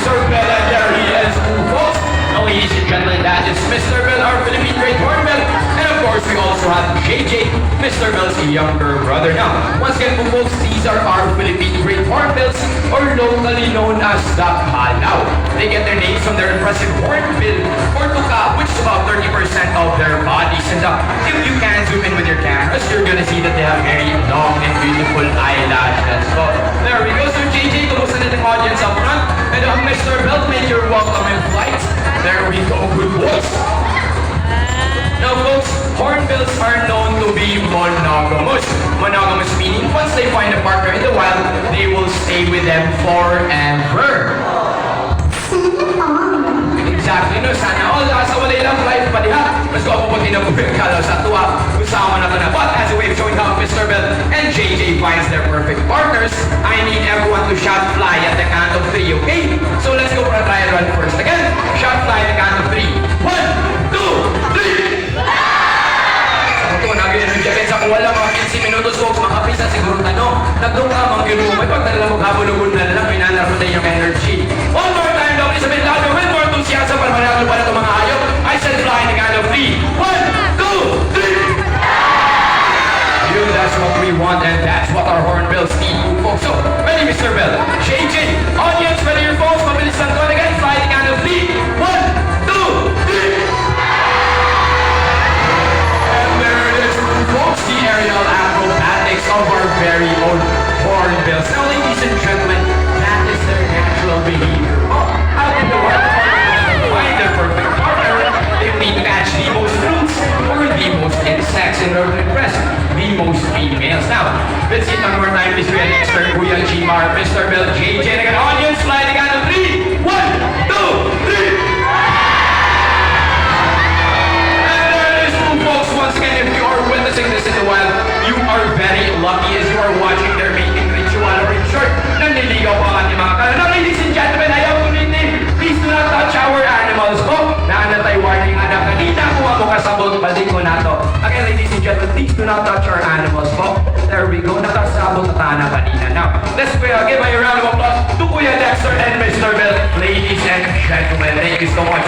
Mr. Bell, and there he is, folks. Now, ladies and gentlemen, that is Mr. Bell, our Philippine Great Hornbill. And of course, we also have JJ, Mr. Bell's younger brother. Now, once again, folks, these are our Philippine Great Hornbills, or locally known as the KALAW. They get their names from their impressive hornbill, or tuka, which is about 30% of their bodies. And if you can zoom in with your cameras, you're gonna see that they have very long and beautiful eyelashes. So, there we go. So, JJ, kumusta na ng audience up front? And Mr. Bell, make your welcome in flight. There we go, good boys. Now folks, hornbills are known to be monogamous. Monogamous meaning once they find a partner in the wild, they will stay with them forever. Exactly, no? Sana all sa wala ilang life pa diha. Mas ko pupunti na po yung KALAW sa tuwa. Usama na ito na. But as a way of showing how Mr. Bell and JJ finds their perfect partners, I need everyone to shot fly at the count of 3, okay? So let's go for a try run first. Again, shot fly at the count of 3. 1, 2, 3! Ito, nag-energy sa kung wala mga 15 minutos folks, makapisa siguro tanong. Nagdong ka mga ginuho, may pagdala mo kabulugun na lang, pinanarap na yung energy. One more time, daw, isa bit louder, with more enthusiasm para manalo pa na itong mga hayop. I said fly in the count of 3. 1, 2, 3! Yun, that's what we want and that's what our hornbills need, folks. So, ready, Mr. Bell? JJ, audience, ready your phones, mabilis lang doon again, fly in the count of 3. 1, 2, 3! Folks, the aerial acrobatics of our very own hornbills. Now, ladies and gentlemen, that is their natural behavior. Out in the world, to find their perfect partner, they need to catch the most fruits or the most insects in order to impress the most females. Now, let's see one more time, Mr. Expert, Kuya Chimar, Mr. Bell, JJ, and an audience, fly the count of 3. 1, 2, 3! Folks, once again, if you are witnessing this in the wild, you are very lucky as you are watching their mating ritual, or in short, nanliligaw pa ang ating mga KALAW. Now, ladies and gentlemen, ayaw ko nito, please do not touch our animals po. Naanatay warning anak, kanina kung ako kasabot, balik ko na to. Okay, ladies and gentlemen, please do not touch our animals po. There we go, nakasabot na tana kanina. Now, let's give a round of applause to Kuya Dexter and Mr. Bell. Ladies and gentlemen, thank you so much.